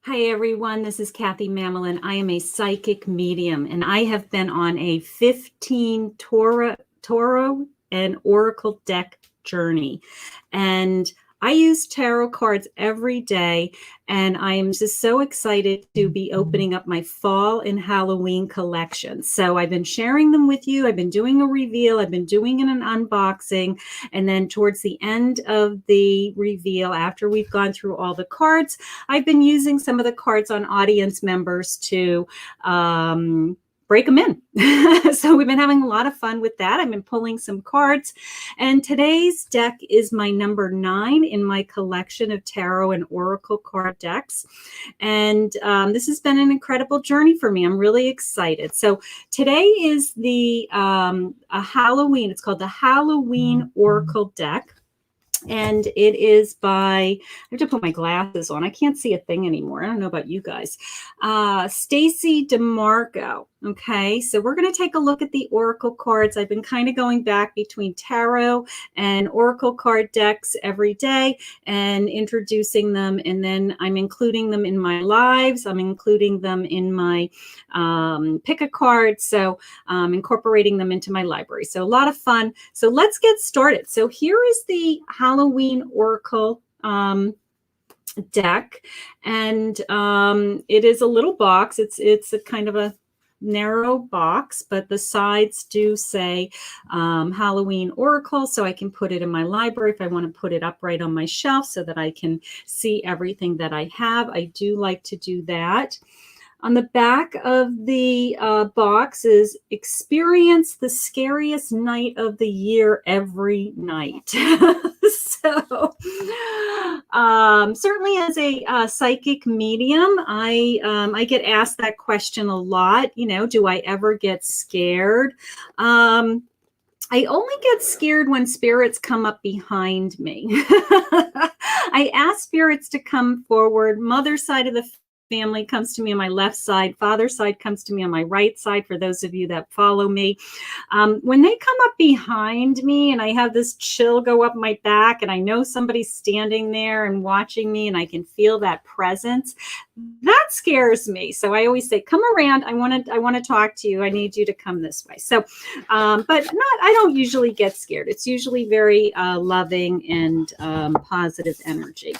Hi, everyone. This is Kathy Mamelin. I am a psychic medium, and I have been on a 15 Tarot and Oracle deck journey. And I use tarot cards every day, and I am just so excited to be opening up my fall and Halloween collection. So I've been sharing them with you. I've been doing a reveal. I've been doing an unboxing. And then towards the end of the reveal, after we've gone through all the cards, I've been using some of the cards on audience members to break them in. So we've been having a lot of fun with that. I've been pulling some cards, and today's deck is my number 9 in my collection of tarot and oracle card decks. And this has been an incredible journey for me. I'm really excited. So today is the a Halloween. It's called the Halloween Oracle deck. And it is by, I have to put my glasses on. I can't see a thing anymore. I don't know about you guys. Stacey Demarco. Okay, so we're going to take a look at the oracle cards. I've been kind of going back between tarot and oracle card decks every day and introducing them. And then I'm including them in my lives. I'm including them in my pick a card. So incorporating them into my library. So a lot of fun. So let's get started. So here is the Halloween Oracle deck, and it is a little box. It's a kind of a narrow box, but the sides do say Halloween Oracle, so I can put it in my library if I want to put it up right on my shelf so that I can see everything that I have. I do like to do that. On the back of the box is experience the scariest night of the year every night. So certainly as a psychic medium, I get asked that question a lot. You know, do I ever get scared? I only get scared when spirits come up behind me. I ask spirits to come forward. Mother's side of the family comes to me on my left side. Father's side comes to me on my right side, for those of you that follow me. When they come up behind me and I have this chill go up my back and I know somebody's standing there and watching me and I can feel that presence, that scares me. So I always say, come around. I want to talk to you. I need you to come this way. So, I don't usually get scared. It's usually very loving and positive energy.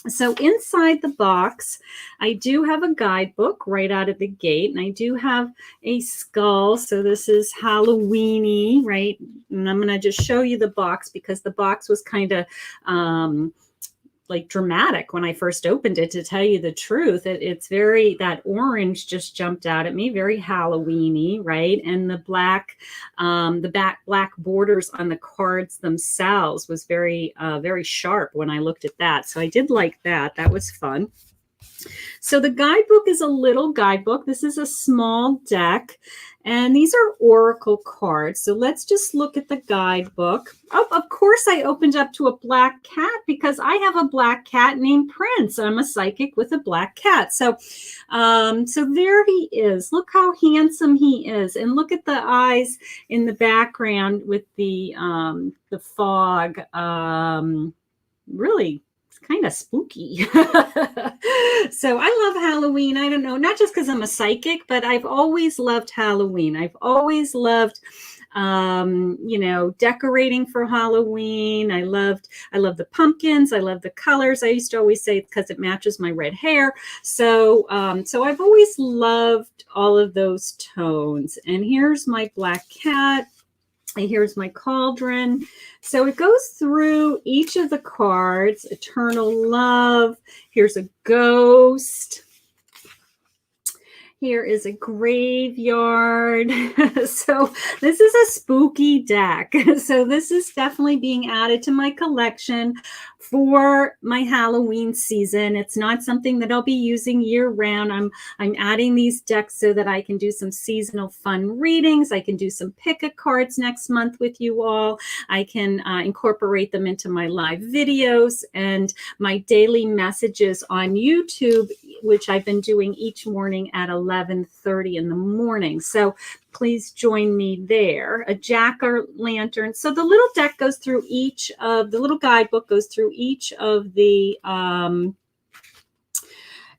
So inside the box, I do have a guidebook right out of the gate, and I do have a skull. So this is Halloween-y, right? And I'm going to just show you the box because the box was kind of like dramatic when I first opened it, to tell you the truth. It's very, that orange just jumped out at me, very Halloween-y, right? And the black borders on the cards themselves was very, very sharp when I looked at that. So I did like that. That was fun. So the guidebook is a little guidebook. This is a small deck, and these are oracle cards. So let's just look at the guidebook. Oh, of course, I opened up to a black cat because I have a black cat named Prince. I'm a psychic with a black cat. So, so there he is. Look how handsome he is, and look at the eyes in the background with the fog. Really kind of spooky. So I love Halloween. I don't know, not just because I'm a psychic, but I've always loved Halloween. I've always loved decorating for Halloween. I love the pumpkins. I love the colors. I used to always say it's because it matches my red hair. So I've always loved all of those tones. And here's my black cat. Here's my cauldron. So it goes through each of the cards. Eternal love. Here's a ghost. Here is a graveyard. So this is a spooky deck. So this is definitely being added to my collection for my Halloween season. It's not something that I'll be using year round. I'm adding these decks so that I can do some seasonal fun readings. I can do some pick-a-cards next month with you all. I can incorporate them into my live videos and my daily messages on YouTube, which I've been doing each morning at 11:30 in the morning. So please join me there. A jack-o'-lantern. So the little deck goes through each of the little guidebook goes through each of the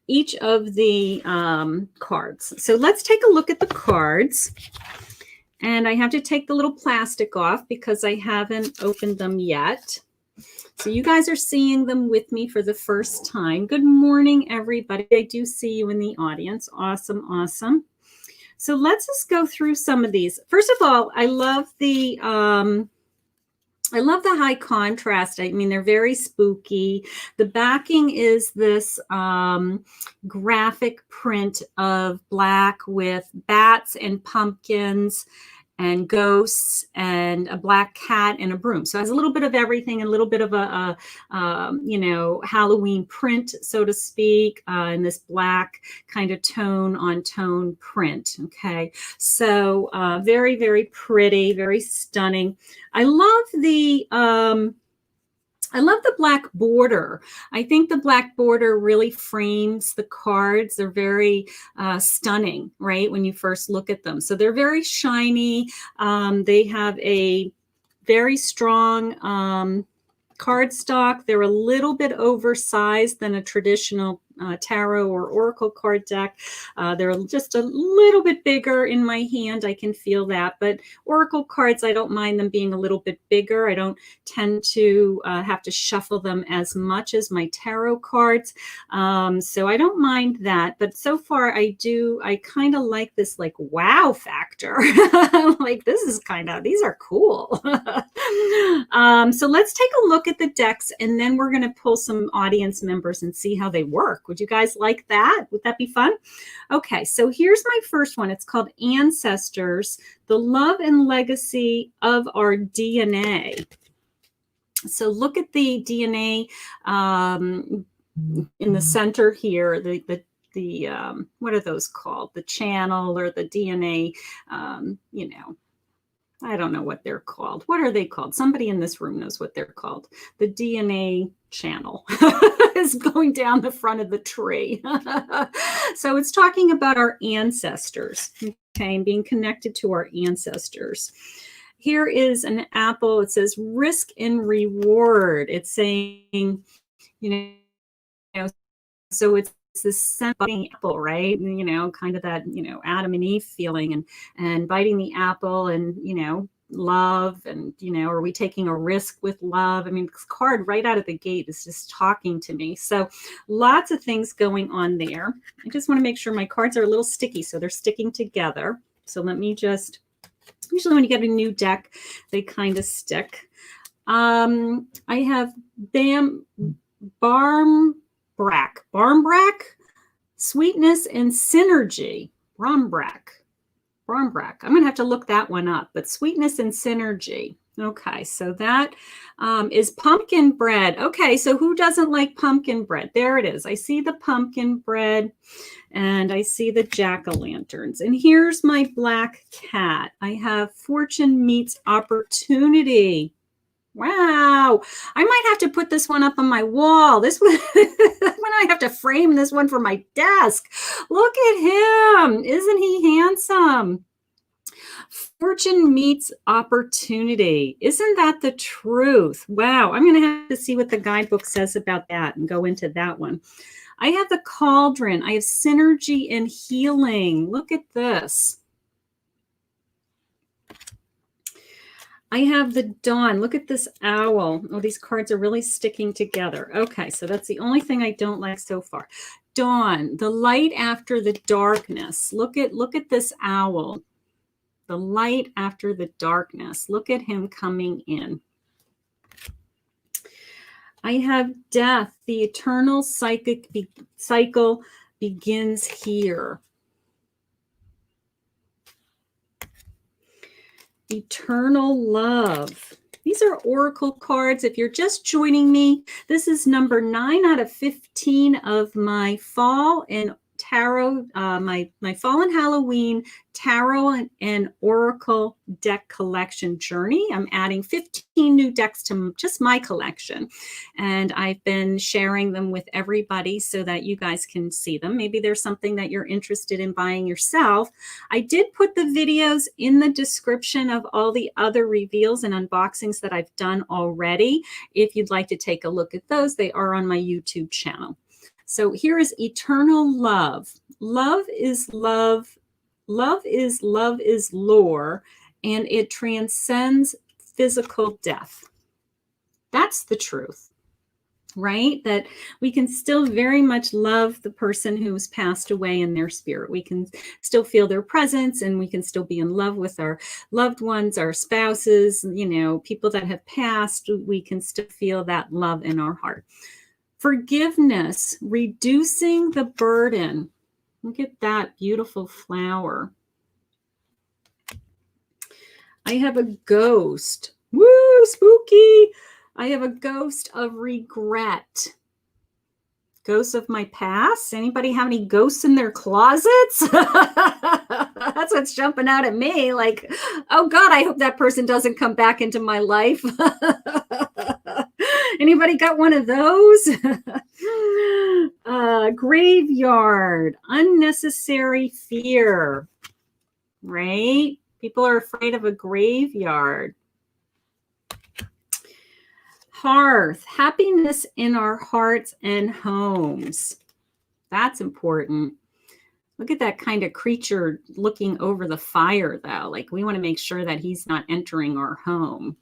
each of the cards. So let's take a look at the cards. And I have to take the little plastic off because I haven't opened them yet. So you guys are seeing them with me for the first time. Good morning, everybody. I do see you in the audience. Awesome, awesome. So let's just go through some of these. First of all, I love the high contrast. I mean, they're very spooky. The backing is this graphic print of black with bats and pumpkins and ghosts and a black cat and a broom. So it has a little bit of everything, a little bit of a Halloween print, so to speak, in this black kind of tone on tone print. Okay, so very, very pretty, very stunning. I love the black border. I think the black border really frames the cards. They're very stunning, right, when you first look at them. So they're very shiny. They have a very strong cardstock. They're a little bit oversized than a traditional tarot or oracle card deck. They're just a little bit bigger in my hand. I can feel that. But oracle cards, I don't mind them being a little bit bigger. I don't tend to have to shuffle them as much as my tarot cards. So I don't mind that. But so far I kind of like this like wow factor. Like these are cool. So let's take a look at the decks and then we're going to pull some audience members and see how they work. Would you guys like that? Would that be fun? Okay, so here's my first one. It's called Ancestors, the Love and Legacy of Our DNA. So look at the DNA in the center here, the what are those called? The channel or the DNA, I don't know what they're called. What are they called? Somebody in this room knows what they're called. The DNA channel is going down the front of the tree. So it's talking about our ancestors, okay, and being connected to our ancestors. Here is an apple. It says risk and reward. It's saying, so it's this scent biting apple, right? Kind of that, Adam and Eve feeling and biting the apple and, love and, are we taking a risk with love? I mean, this card right out of the gate is just talking to me. So lots of things going on there. I just want to make sure my cards are a little sticky, so they're sticking together. So let me just, usually when you get a new deck, they kind of stick. I have Barmbrack, Sweetness and Synergy. Barmbrack. I'm going to have to look that one up, but Sweetness and Synergy. Okay, so that is pumpkin bread. Okay, so who doesn't like pumpkin bread? There it is. I see the pumpkin bread and I see the jack-o'-lanterns. And here's my black cat. I have Fortune Meets Opportunity. Wow. I might have to put this one up on my wall. This one, I have to frame this one for my desk. Look at him. Isn't he handsome? Fortune Meets Opportunity. Isn't that the truth? Wow. I'm going to have to see what the guidebook says about that and go into that one. I have the Cauldron. I have Synergy and Healing. Look at this. I have the Dawn. Look at this owl. Oh, these cards are really sticking together. Okay, so that's the only thing I don't like so far. Dawn, the light after the darkness. Look at this owl. The light after the darkness. Look at him coming in. I have Death. The eternal cycle begins here. Eternal Love. These are oracle cards. If you're just joining me, this is number 9 out of 15 of my fall and tarot, my fall and Halloween tarot and oracle deck collection journey. I'm adding 15 new decks to just my collection, and I've been sharing them with everybody so that you guys can see them. Maybe there's something that you're interested in buying yourself. I did put the videos in the description of all the other reveals and unboxings that I've done already. If you'd like to take a look at those, they are on my YouTube channel. So here is eternal love. Love is love. Love is lore, and it transcends physical death. That's the truth, right? That we can still very much love the person who's passed away in their spirit. We can still feel their presence, and we can still be in love with our loved ones, our spouses, people that have passed. We can still feel that love in our heart. Forgiveness, reducing the burden. Look at that beautiful flower. I have a ghost. Woo, spooky. I have a ghost of regret. Ghosts of my past. Anybody have any ghosts in their closets? That's what's jumping out at me. Like, oh God, I hope that person doesn't come back into my life. Anybody got one of those? Graveyard, unnecessary fear, right? People are afraid of a graveyard. Hearth, happiness in our hearts and homes. That's important. Look at that kind of creature looking over the fire, though. Like, we want to make sure that he's not entering our home.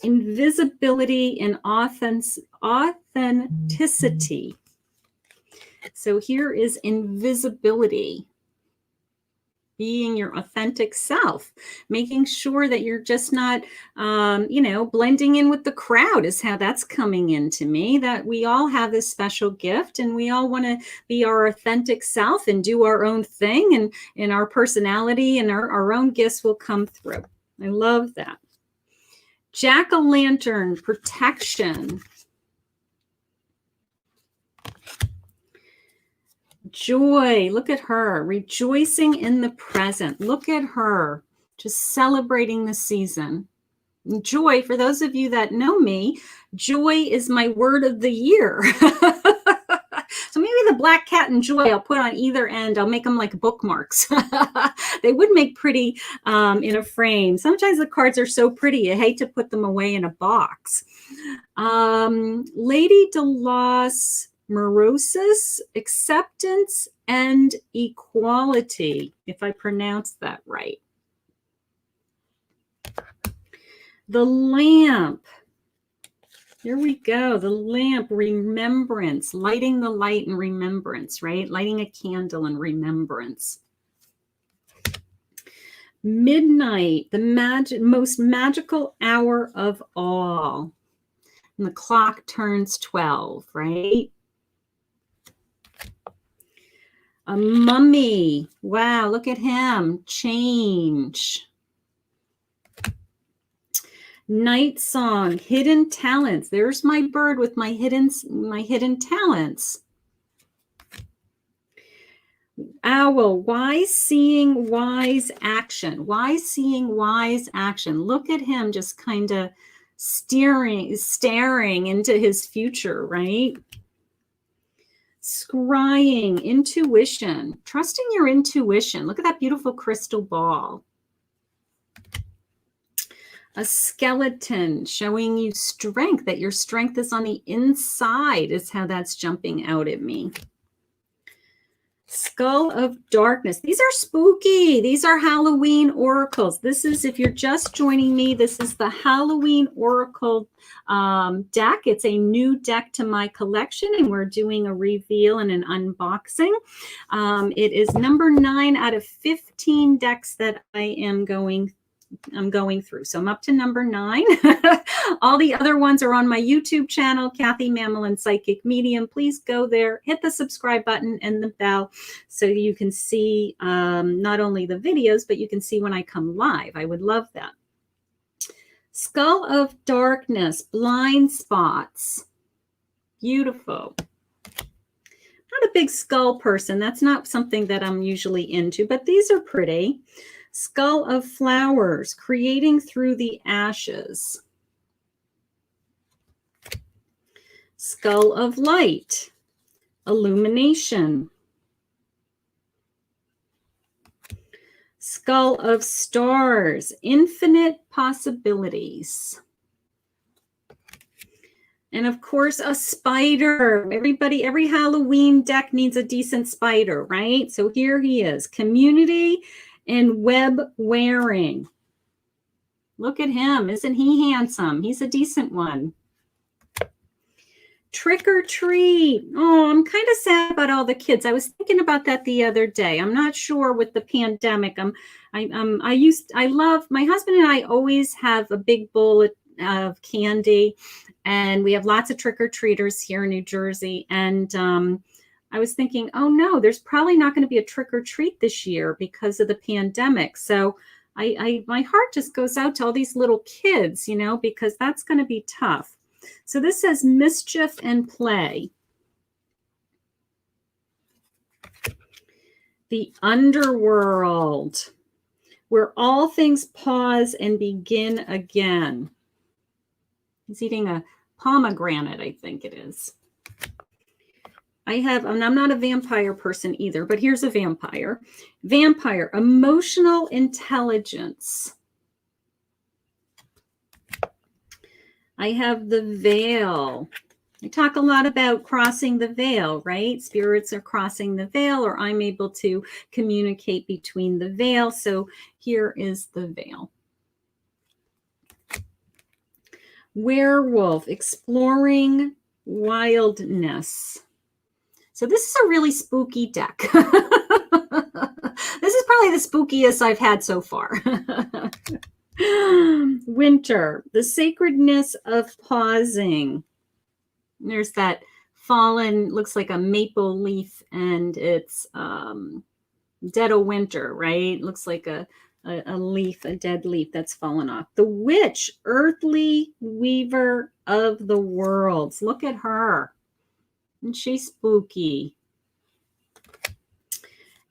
Invisibility and authenticity. So here is invisibility. Being your authentic self, making sure that you're just not, blending in with the crowd is how that's coming into me, that we all have this special gift and we all want to be our authentic self and do our own thing, and our personality and our own gifts will come through. I love that. Jack-o'-lantern, protection. Joy, look at her, rejoicing in the present. Look at her, just celebrating the season. And joy, for those of you that know me, joy is my word of the year. So maybe the black cat and joy I'll put on either end. I'll make them like bookmarks. They would make pretty in a frame. Sometimes the cards are so pretty, I hate to put them away in a box. Lady de los Morosis, acceptance and equality, if I pronounced that right. The lamp. Here we go. The lamp, remembrance, lighting the light and remembrance, right? Lighting a candle and remembrance. Midnight, the most magical hour of all. And the clock turns 12, right? A mummy. Wow, look at him. Change. Night song, hidden talents. There's my bird with my hidden talents. Owl, wise seeing, wise action. Wise seeing, wise action. Look at him just kind of staring into his future, right? Scrying, intuition, trusting your intuition. Look at that beautiful crystal ball. A skeleton showing you strength, that your strength is on the inside is how that's jumping out at me. Skull of darkness. These are spooky. These are Halloween oracles. This is, if you're just joining me, this is the Halloween oracle deck. It's a new deck to my collection, and we're doing a reveal and an unboxing. It is number 9 out of 15 decks that I'm going through. So I'm up to number 9. All the other ones are on my YouTube channel, Kathy Mamelin Psychic Medium. Please go there, hit the subscribe button and the bell so you can see not only the videos, but you can see when I come live. I would love that. Skull of darkness, blind spots. Beautiful. Not a big skull person. That's not something that I'm usually into, but these are pretty. Skull of flowers, creating through the ashes. Skull of light, illumination. Skull of stars, infinite possibilities. And of course, a spider. Every Halloween deck needs a decent spider, right? So here he is, community and web wearing. Look at him. Isn't he handsome? He's a decent one. Trick or treat. Oh, I'm kind of sad about all the kids. I was thinking about that the other day. I'm not sure with the pandemic. My husband and I always have a big bowl of candy, and we have lots of trick or treaters here in New Jersey. And I was thinking, oh no, there's probably not going to be a trick or treat this year because of the pandemic. So my heart just goes out to all these little kids, you know, because that's going to be tough. So this says mischief and play. The underworld, where all things pause and begin again. He's eating a pomegranate, I think it is. I'm not a vampire person either, but here's a vampire. Vampire, emotional intelligence. I have the veil. I talk a lot about crossing the veil, right? Spirits are crossing the veil, or I'm able to communicate between the veil. So here is the veil. Werewolf, exploring wildness. So this is a really spooky deck. This is probably the spookiest I've had so far. Winter, the sacredness of pausing. There's that fallen, looks like a maple leaf, and it's dead of winter, right? Looks like a leaf, a dead leaf that's fallen off. The witch, earthly weaver of the worlds. Look at her. And she's spooky.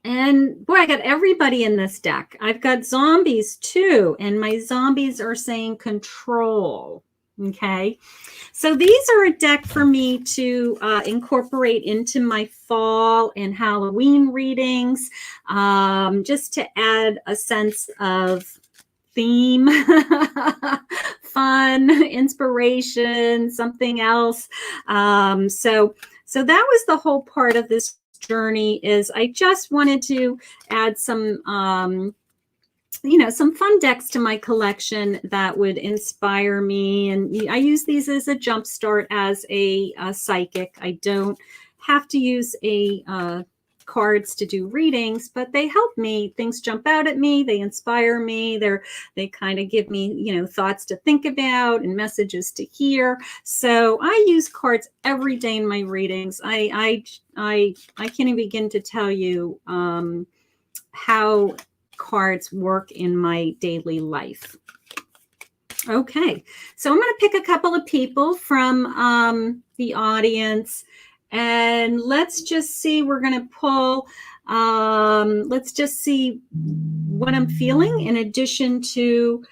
And boy, I got everybody in this deck. I've got zombies too, and my zombies are saying control. Okay, so these are a deck for me to incorporate into my fall and Halloween readings, just to add a sense of theme, fun, inspiration, something else. So that was the whole part of this journey. Is I just wanted to add some some fun decks to my collection that would inspire me. And I use these as a jump start as a psychic. I don't have to use cards to do readings, but they help me. Things jump out at me. They inspire me. They kind of give me, thoughts to think about and messages to hear. So I use cards every day in my readings. I can't even begin to tell you how cards work in my daily life. Okay, so I'm going to pick a couple of people from the audience, and let's just see. We're going to pull. Let's just see what I'm feeling in addition to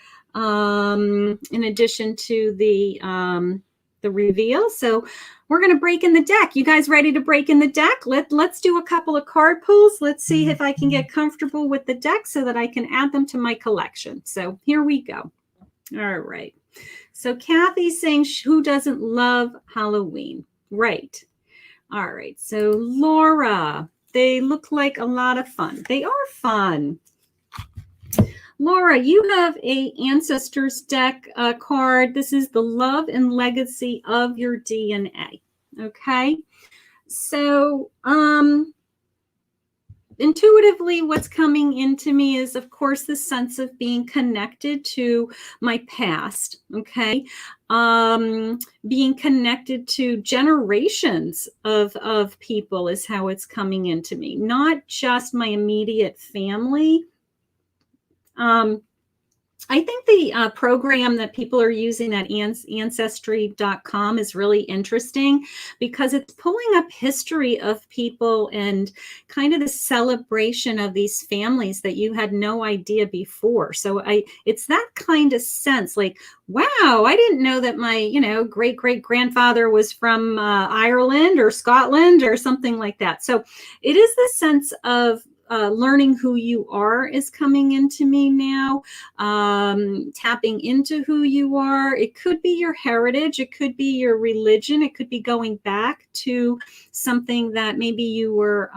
the reveal. So we're going to break in the deck. You guys ready to break in the deck? Let's do a couple of card pulls. Let's see if I can get comfortable with the deck so that I can add them to my collection. So here we go. All right. So Kathy's saying, who doesn't love Halloween? Right. All right. So Laura, they look like a lot of fun. They are fun. Laura, you have a Ancestors deck card. This is the love and legacy of your DNA. Okay. So intuitively, what's coming into me is, of course, the sense of being connected to my past. Okay. Being connected to generations of people is how it's coming into me, not just my immediate family. I think the program that people are using at Ancestry.com is really interesting because it's pulling up history of people and kind of the celebration of these families that you had no idea before. So it's that kind of sense like, wow, I didn't know that my, great-great-grandfather was from Ireland or Scotland or something like that. So it is the sense of learning who you are is coming into me now. Tapping into who you are. It could be your heritage. It could be your religion. It could be going back to something that maybe you were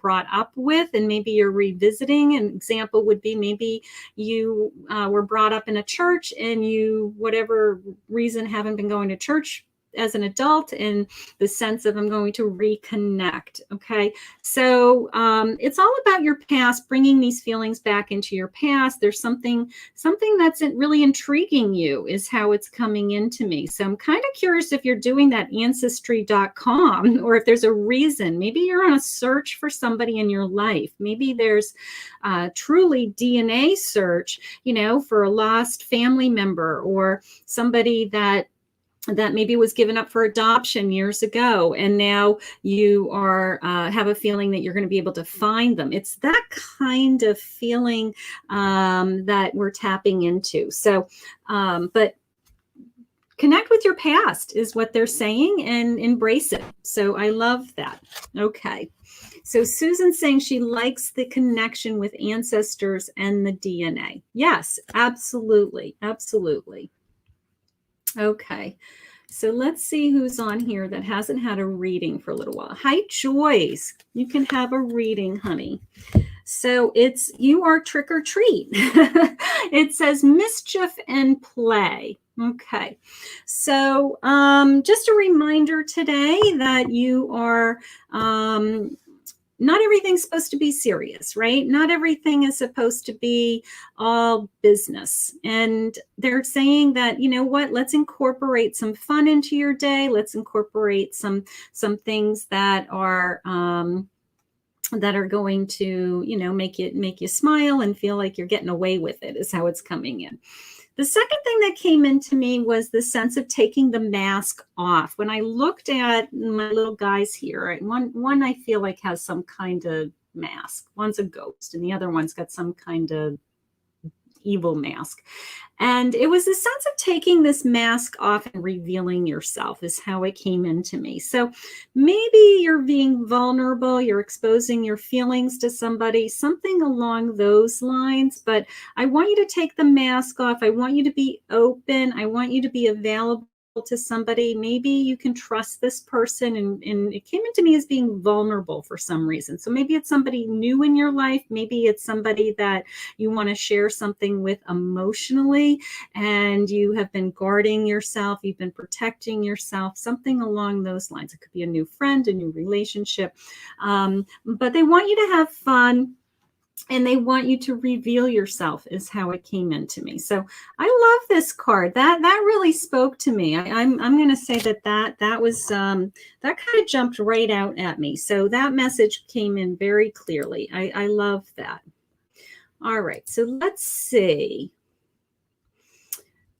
brought up with, and maybe you're revisiting. An example would be maybe you were brought up in a church, and you, whatever reason, haven't been going to church as an adult, and the sense of I'm going to reconnect. Okay. So it's all about your past, bringing these feelings back into your past. There's something that's really intriguing you is how it's coming into me. So I'm kind of curious if you're doing that ancestry.com, or if there's a reason. Maybe you're on a search for somebody in your life. Maybe there's truly DNA search, for a lost family member, or somebody that maybe was given up for adoption years ago, and now you are have a feeling that you're going to be able to find them. It's that kind of feeling that we're tapping into. So, but connect with your past is what they're saying, and embrace it. So I love that. Okay. So Susan's saying she likes the connection with ancestors and the DNA. Yes, absolutely. Absolutely. Okay, so let's see who's on here that hasn't had a reading for a little while. Hi, Joyce. You can have a reading, honey. So you are trick or treat. It says mischief and play. Okay, so just a reminder today that you are not everything's supposed to be serious, right? Not everything is supposed to be all business. And they're saying that, you know what, let's incorporate some fun into your day. Let's incorporate some things that are going to, make you smile and feel like you're getting away with it, is how it's coming in. The second thing that came into me was the sense of taking the mask off. When I looked at my little guys here, one I feel like has some kind of mask. One's a ghost, and the other one's got some kind of evil mask. And it was the sense of taking this mask off and revealing yourself is how it came into me. So maybe you're being vulnerable, you're exposing your feelings to somebody, something along those lines. But I want you to take the mask off. I want you to be open. I want you to be available to somebody. Maybe you can trust this person, and it came into me as being vulnerable for some reason. So maybe it's somebody new in your life. Maybe it's somebody that you want to share something with emotionally, and you have been guarding yourself, you've been protecting yourself, something along those lines. It could be a new friend, a new relationship, but they want you to have fun. And they want you to reveal yourself is how it came into me. So I love this card. That really spoke to me. I'm going to say that was that kind of jumped right out at me. So that message came in very clearly. I love that. All right. So let's see.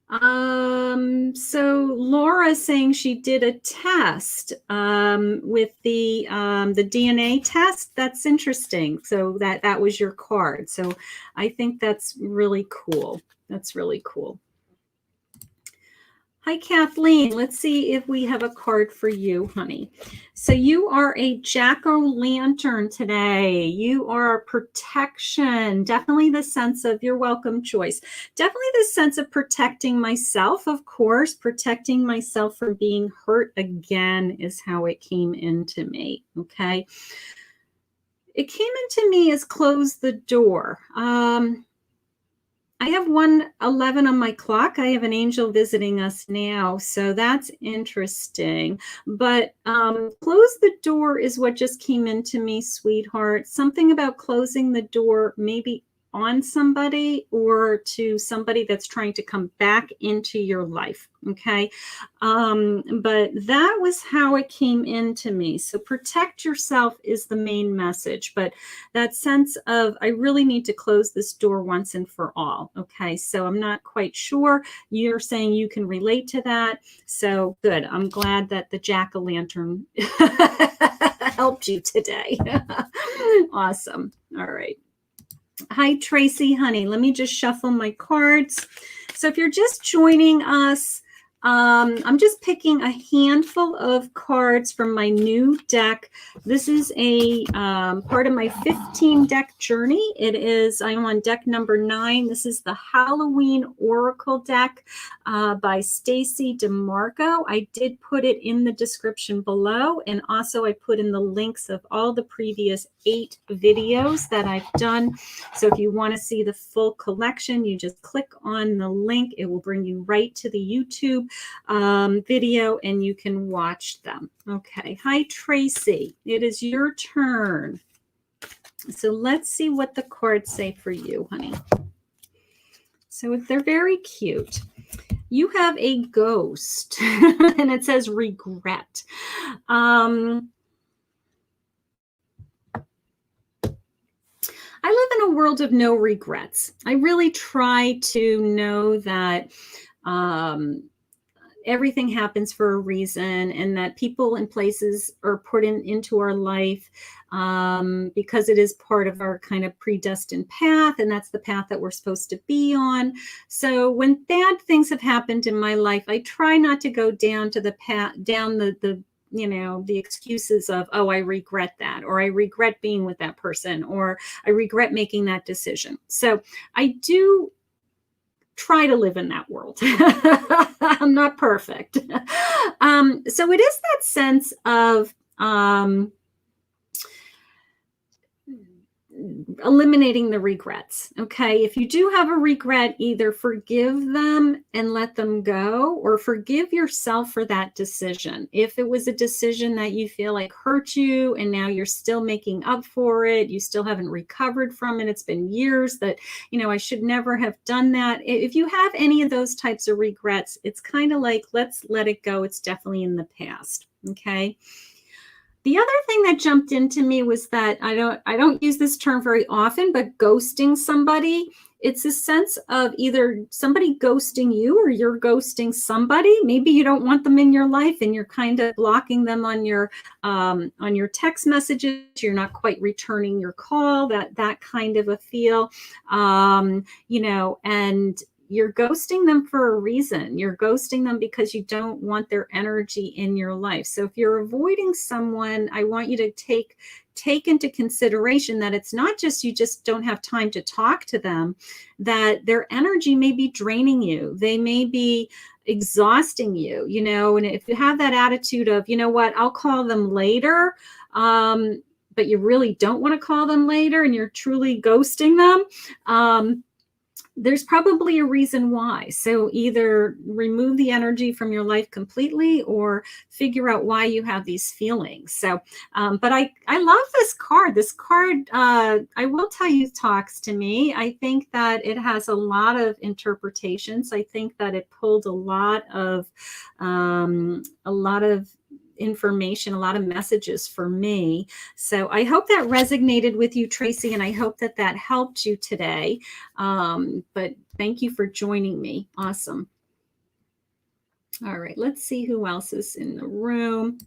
So Laura is saying she did a test with the DNA test. That's interesting. So that was your card. So I think that's really cool. That's really cool. Hi, Kathleen. Let's see if we have a card for you, honey. So you are a jack-o'-lantern today. You are protection. Definitely the sense of, you're welcome, Joyce. Definitely the sense of protecting myself, of course. Protecting myself from being hurt again is how it came into me, okay? It came into me as close the door. I have 1:11 on my clock. I have an angel visiting us now, so that's interesting. But close the door is what just came into me, sweetheart. Something about closing the door, maybe on somebody or to somebody that's trying to come back into your life. Okay. But that was how it came into me. So protect yourself is the main message, but that sense of, I really need to close this door once and for all. Okay. So I'm not quite sure. You're saying you can relate to that. So good. I'm glad that the jack-o'-lantern helped you today. Awesome. All right. Hi, Tracy, honey. Let me just shuffle my cards. So if you're just joining us, I'm just picking a handful of cards from my new deck. This is a part of my 15 deck journey. I'm on deck number 9. This is the Halloween Oracle deck by Stacey Demarco. I did put it in the description below, and also I put in the links of all the previous 8 videos that I've done. So if you want to see the full collection, you just click on the link. It will bring you right to the YouTube video, and you can watch them. Okay. Hi, Tracy. It is your turn. So let's see what the cards say for you, honey. So they're very cute. You have a ghost, and it says regret. I live in a world of no regrets. I really try to know that everything happens for a reason, and that people and places are put into our life because it is part of our kind of predestined path, and that's the path that we're supposed to be on. So when bad things have happened in my life, I try not to go down to the path, down the excuses of, oh, I regret that, or I regret being with that person, or I regret making that decision. So I do try to live in that world. I'm not perfect. So it is that sense of eliminating the regrets. Okay. If you do have a regret, either forgive them and let them go, or forgive yourself for that decision. If it was a decision that you feel like hurt you and now you're still making up for it, you still haven't recovered from it, it's been years that, I should never have done that. If you have any of those types of regrets, it's kind of like, let's let it go. It's definitely in the past. Okay. The other thing that jumped into me was that I don't use this term very often, but ghosting somebody. It's a sense of either somebody ghosting you or you're ghosting somebody. Maybe you don't want them in your life and you're kind of blocking them on your text messages. You're not quite returning your call, that kind of a feel, and you're ghosting them for a reason. You're ghosting them because you don't want their energy in your life. So if you're avoiding someone, I want you to take into consideration that it's not just you just don't have time to talk to them, that their energy may be draining you. They may be exhausting you, and if you have that attitude of, you know what, I'll call them later, but you really don't want to call them later and you're truly ghosting them, there's probably a reason why. So either remove the energy from your life completely or figure out why you have these feelings. So, but I love this card. This card, I will tell you, talks to me. I think that it has a lot of interpretations. I think that it pulled a lot of information, a lot of messages for me. So I hope that resonated with you, Tracy, and I hope that helped you today. But thank you for joining me. Awesome. All right, let's see who else is in the room.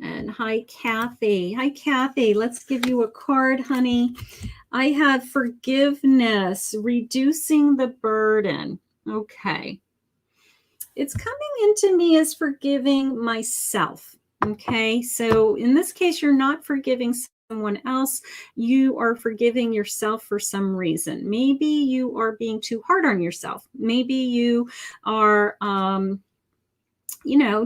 And hi, Kathy. Hi, Kathy. Let's give you a card, honey. I have forgiveness, reducing the burden. Okay. It's coming into me as forgiving myself. Okay, so in this case, you're not forgiving someone else. You are forgiving yourself for some reason. Maybe you are being too hard on yourself. Maybe you are,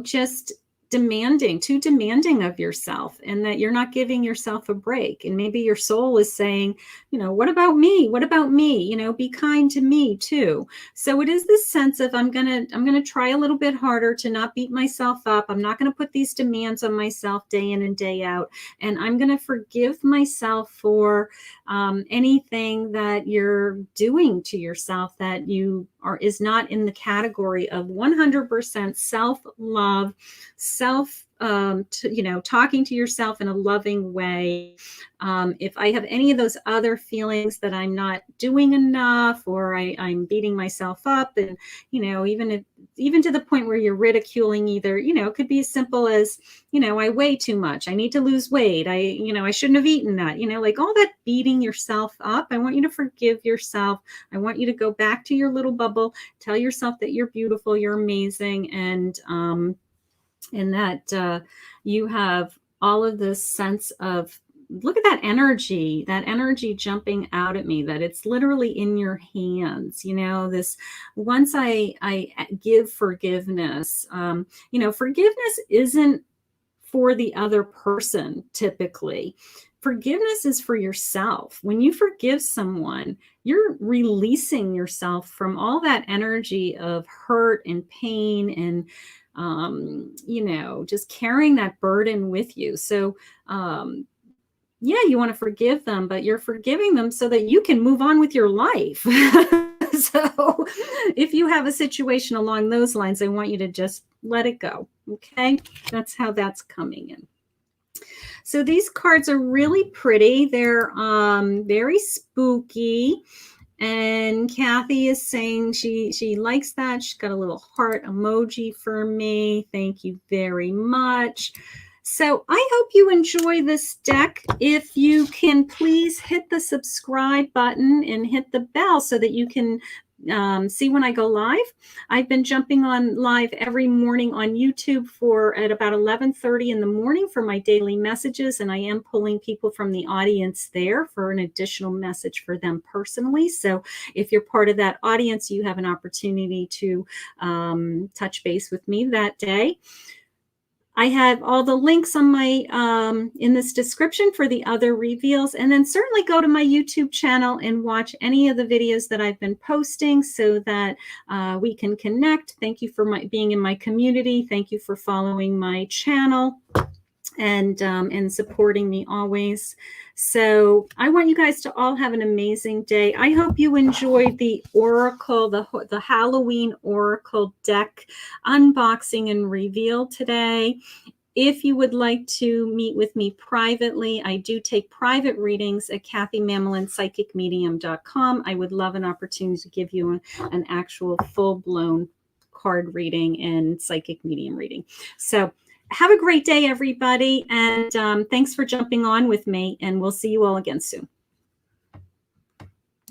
just too demanding of yourself, and that you're not giving yourself a break. And maybe your soul is saying, what about me? What about me? Be kind to me too. So it is this sense of, I'm going to try a little bit harder to not beat myself up. I'm not going to put these demands on myself day in and day out. And I'm going to forgive myself for anything that you're doing to yourself that is not in the category of 100% self-love, talking to yourself in a loving way. If I have any of those other feelings that I'm not doing enough, or I'm beating myself up, and even if even to the point where you're ridiculing either, it could be as simple as, I weigh too much. I need to lose weight. I shouldn't have eaten that, like all that beating yourself up. I want you to forgive yourself. I want you to go back to your little bubble, tell yourself that you're beautiful, you're amazing, and that you have all of this sense of, look at that energy jumping out at me, that it's literally in your hands. This, once I give forgiveness, forgiveness isn't for the other person typically. Forgiveness is for yourself. When you forgive someone, you're releasing yourself from all that energy of hurt and pain and just carrying that burden with you. So you want to forgive them, but you're forgiving them so that you can move on with your life. So if you have a situation along those lines, I want you to just let it go. Okay, that's how that's coming in. So these cards are really pretty. They're very spooky. And Kathy is saying she likes that. She's got a little heart emoji for me. Thank you very much. So I hope you enjoy this deck. If you can please hit the subscribe button and hit the bell so that you can see when I go live. I've been jumping on live every morning on YouTube at about 11:30 in the morning for my daily messages, and I am pulling people from the audience there for an additional message for them personally. So if you're part of that audience, you have an opportunity to touch base with me that day. I have all the links on my in this description for the other reveals, and then certainly go to my YouTube channel and watch any of the videos that I've been posting so that we can connect. Thank you for being in my community. Thank you for following my channel and supporting me always. So I want you guys to all have an amazing day. I hope you enjoyed the Oracle, the Halloween Oracle deck unboxing and reveal today. If you would like to meet with me privately, I do take private readings at KathyMammelin.psychicmedium.com. I would love an opportunity to give you an actual full-blown card reading and psychic medium reading. So have a great day, everybody, and thanks for jumping on with me, and we'll see you all again soon.